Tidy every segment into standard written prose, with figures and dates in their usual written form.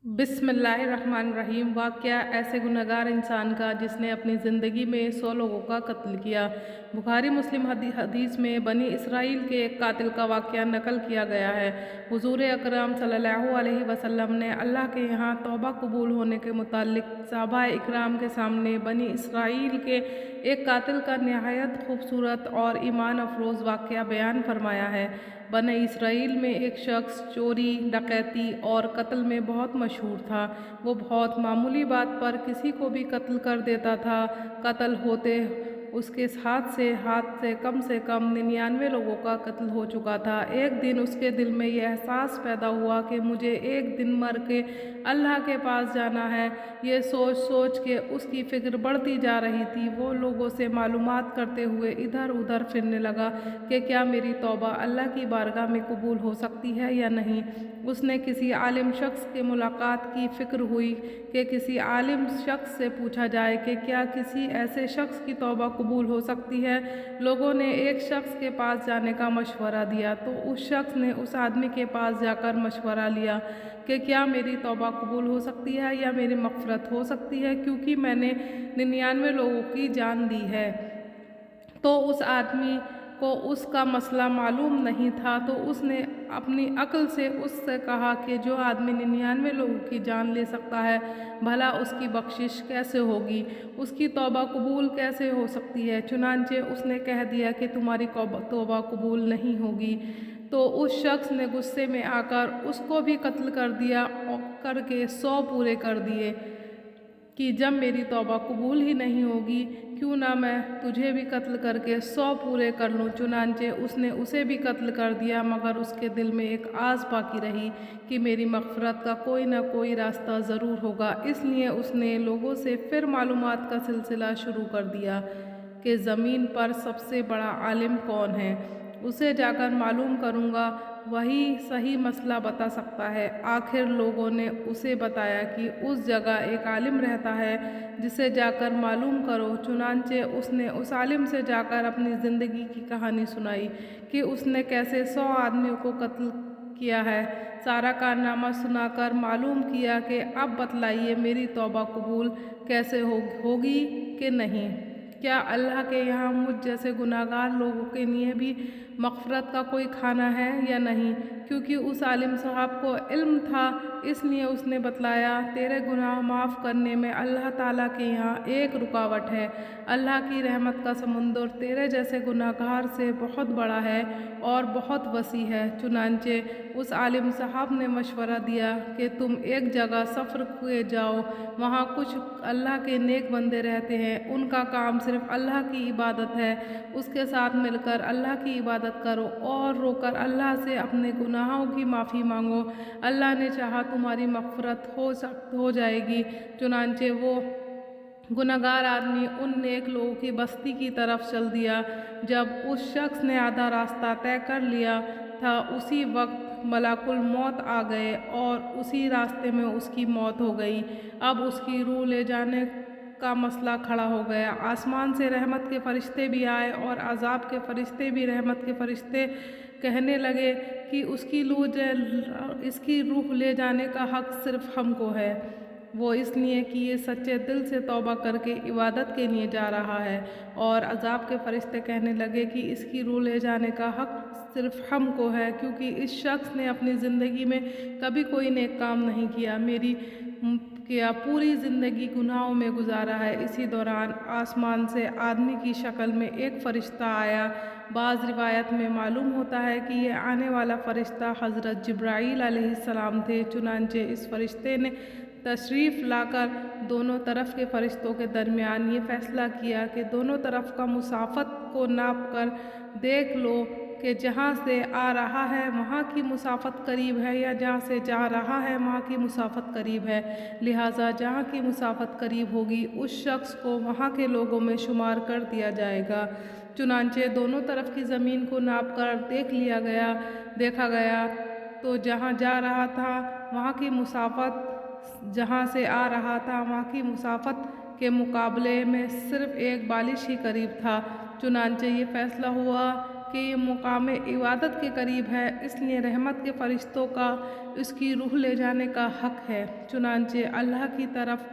بسم اللہ الرحمن الرحیم۔ واقعہ ایسے گنہگار انسان کا جس نے اپنی زندگی میں 100 لوگوں کا قتل کیا۔ بخاری مسلم حدیث میں بنی اسرائیل کے ایک قاتل کا واقعہ نقل کیا گیا ہے۔ حضور اکرم صلی اللہ علیہ وسلم نے اللہ کے یہاں توبہ قبول ہونے کے متعلق صحابہ اکرام کے سامنے بنی اسرائیل کے ایک قاتل کا نہایت خوبصورت اور ایمان افروز واقعہ بیان فرمایا ہے۔ بنی اسرائیل میں ایک شخص چوری، ڈکیتی اور قتل میں بہت مشہور تھا۔ وہ بہت معمولی بات پر کسی کو بھی قتل کر دیتا تھا۔ قتل ہوتے اس کے ہاتھ سے کم 99 لوگوں کا قتل ہو چکا تھا۔ ایک دن اس کے دل میں یہ احساس پیدا ہوا کہ مجھے ایک دن مر کے اللہ کے پاس جانا ہے۔ یہ سوچ کے اس کی فکر بڑھتی جا رہی تھی۔ وہ لوگوں سے معلومات کرتے ہوئے ادھر ادھر پھرنے لگا کہ کیا میری توبہ اللہ کی بارگاہ میں قبول ہو سکتی ہے یا نہیں۔ اس نے کسی عالم شخص کے ملاقات کی فکر ہوئی کہ کسی عالم شخص سے پوچھا جائے کہ کیا کسی ایسے شخص کی توبہ قبول ہو سکتی ہے۔ لوگوں نے ایک شخص کے پاس جانے کا مشورہ دیا تو اس شخص نے اس آدمی کے پاس جا کر مشورہ لیا کہ کیا میری توبہ قبول ہو سکتی ہے یا میری مغفرت ہو سکتی ہے، کیونکہ میں نے 99 لوگوں کی جان دی ہے۔ تو اس آدمی کو اس کا مسئلہ معلوم نہیں تھا، تو اس نے اپنی عقل سے اس سے کہا کہ جو آدمی 99 لوگوں کی جان لے سکتا ہے، بھلا اس کی بخشش کیسے ہوگی، اس کی توبہ قبول کیسے ہو سکتی ہے۔ چنانچہ اس نے کہہ دیا کہ تمہاری توبہ قبول نہیں ہوگی۔ تو اس شخص نے غصے میں آ کر اس کو بھی قتل کر دیا اور کر کے 100 پورے کر دیے کہ جب میری توبہ قبول ہی نہیں ہوگی، کیوں نہ میں تجھے بھی قتل کر کے 100 پورے کر لوں۔ چنانچہ اس نے اسے بھی قتل کر دیا، مگر اس کے دل میں ایک آس باقی رہی کہ میری مغفرت کا کوئی نہ کوئی راستہ ضرور ہوگا۔ اس لیے اس نے لوگوں سے پھر معلومات کا سلسلہ شروع کر دیا کہ زمین پر سب سے بڑا عالم کون ہے، اسے جا کر معلوم کروں گا، وہی صحیح مسئلہ بتا سکتا ہے۔ آخر لوگوں نے اسے بتایا کہ اس جگہ ایک عالم رہتا ہے جسے جا کر معلوم کرو۔ چنانچہ اس نے اس عالم سے جا کر اپنی زندگی کی کہانی سنائی کہ اس نے کیسے 100 آدمیوں کو قتل کیا ہے۔ سارا کارنامہ سنا کر معلوم کیا کہ اب بتلائیے میری توبہ قبول کیسے ہوگی کہ نہیں۔ کیا اللہ کے یہاں مجھ جیسے گناہگار لوگوں کے لیے بھی مغفرت کا کوئی کھانا ہے یا نہیں؟ کیونکہ اس عالم صاحب کو علم تھا، اس لیے اس نے بتلایا، تیرے گناہ معاف کرنے میں اللہ تعالیٰ کے یہاں ایک رکاوٹ ہے۔ اللہ کی رحمت کا سمندر تیرے جیسے گناہگار سے بہت بڑا ہے اور بہت وسیع ہے۔ چنانچہ اس عالم صاحب نے مشورہ دیا کہ تم ایک جگہ سفر کیے جاؤ، وہاں کچھ اللہ کے نیک بندے رہتے ہیں، ان کا کام صرف اللہ کی عبادت ہے، اس کے ساتھ مل کر اللہ کی عبادت کرو اور رو کر اللہ سے اپنے گناہوں کی معافی مانگو، اللہ نے چاہا تمہاری مغفرت ہو جائے گی۔ چنانچہ وہ گنہگار آدمی ان نیک لوگوں کی بستی کی طرف چل دیا۔ جب اس شخص نے آدھا راستہ طے کر لیا تھا، اسی وقت ملک الموت آ گئے اور اسی راستے میں اس کی موت ہو گئی۔ اب اس کی روح لے جانے کا مسئلہ کھڑا ہو گیا۔ آسمان سے رحمت کے فرشتے بھی آئے اور عذاب کے فرشتے بھی۔ رحمت کے فرشتے کہنے لگے کہ اس کی روح لے جانے کا حق صرف ہم کو ہے، وہ اس لیے کہ یہ سچے دل سے توبہ کر کے عبادت کے لیے جا رہا ہے۔ اور عذاب کے فرشتے کہنے لگے کہ اس کی روح لے جانے کا حق صرف ہم کو ہے، کیونکہ اس شخص نے اپنی زندگی میں کبھی کوئی نیک کام نہیں کیا، پوری زندگی گناہوں میں گزارا ہے۔ اسی دوران آسمان سے آدمی کی شکل میں ایک فرشتہ آیا۔ بعض روایت میں معلوم ہوتا ہے کہ یہ آنے والا فرشتہ حضرت جبرائیل علیہ السلام تھے۔ چنانچہ اس فرشتے نے تشریف لا کر دونوں طرف کے فرشتوں کے درمیان یہ فیصلہ کیا کہ دونوں طرف کا مسافت کو ناپ کر دیکھ لو کہ جہاں سے آ رہا ہے وہاں کی مسافت قریب ہے یا جہاں سے جا رہا ہے وہاں کی مسافت قریب ہے، لہٰذا جہاں کی مسافت قریب ہوگی اس شخص کو وہاں کے لوگوں میں شمار کر دیا جائے گا۔ چنانچہ دونوں طرف کی زمین کو ناپ کر دیکھا گیا تو جہاں جا رہا تھا وہاں کی مسافت جہاں سے آ رہا تھا وہاں کی مسافت کے مقابلے میں صرف ایک بالش ہی قریب تھا۔ چنانچہ یہ فیصلہ ہوا کہ یہ مقام عبادت کے قریب ہے، اس لیے رحمت کے فرشتوں کا اس کی روح لے جانے کا حق ہے۔ چنانچہ اللہ کی طرف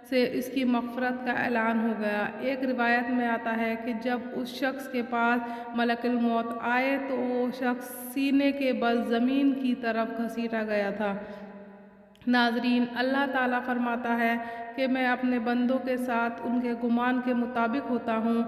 سے اس کی مغفرت کا اعلان ہو گیا۔ ایک روایت میں آتا ہے کہ جب اس شخص کے پاس ملک الموت آئے تو وہ شخص سینے کے بل زمین کی طرف گھسیٹا گیا تھا۔ ناظرین، اللہ تعالیٰ فرماتا ہے کہ میں اپنے بندوں کے ساتھ ان کے گمان کے مطابق ہوتا ہوں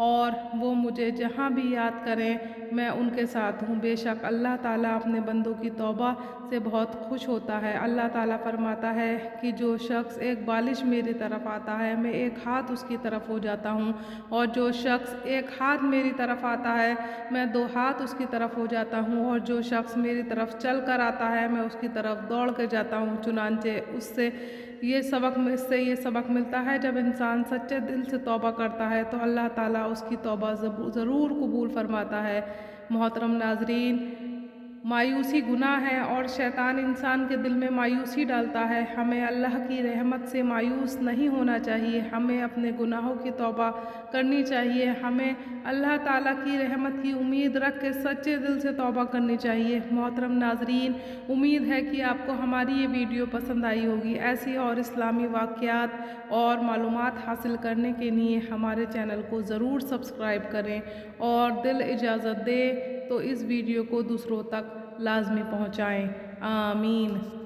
اور وہ مجھے جہاں بھی یاد کریں میں ان کے ساتھ ہوں۔ بے شک اللہ تعالیٰ اپنے بندوں کی توبہ سے بہت خوش ہوتا ہے۔ اللہ تعالیٰ فرماتا ہے کہ جو شخص ایک بالش میری طرف آتا ہے میں ایک ہاتھ اس کی طرف ہو جاتا ہوں، اور جو شخص ایک ہاتھ میری طرف آتا ہے میں 2 ہاتھ اس کی طرف ہو جاتا ہوں، اور جو شخص میری طرف چل کر آتا ہے میں اس کی طرف دوڑ کے جاتا ہوں۔ چنانچہ اس سے یہ سبق ملتا ہے جب انسان سچے دل سے توبہ کرتا ہے تو اللہ تعالیٰ اس کی توبہ ضرور قبول فرماتا ہے۔ محترم ناظرین، مایوسی گناہ ہے اور شیطان انسان کے دل میں مایوسی ڈالتا ہے۔ ہمیں اللہ کی رحمت سے مایوس نہیں ہونا چاہیے، ہمیں اپنے گناہوں کی توبہ کرنی چاہیے، ہمیں اللہ تعالیٰ کی رحمت کی امید رکھ کے سچے دل سے توبہ کرنی چاہیے۔ محترم ناظرین، امید ہے کہ آپ کو ہماری یہ ویڈیو پسند آئی ہوگی۔ ایسی اور اسلامی واقعات اور معلومات حاصل کرنے کے لیے ہمارے چینل کو ضرور سبسکرائب کریں، اور دل اجازت دے تو اس ویڈیو کو دوسروں تک لازمی پہنچائیں۔ آمین۔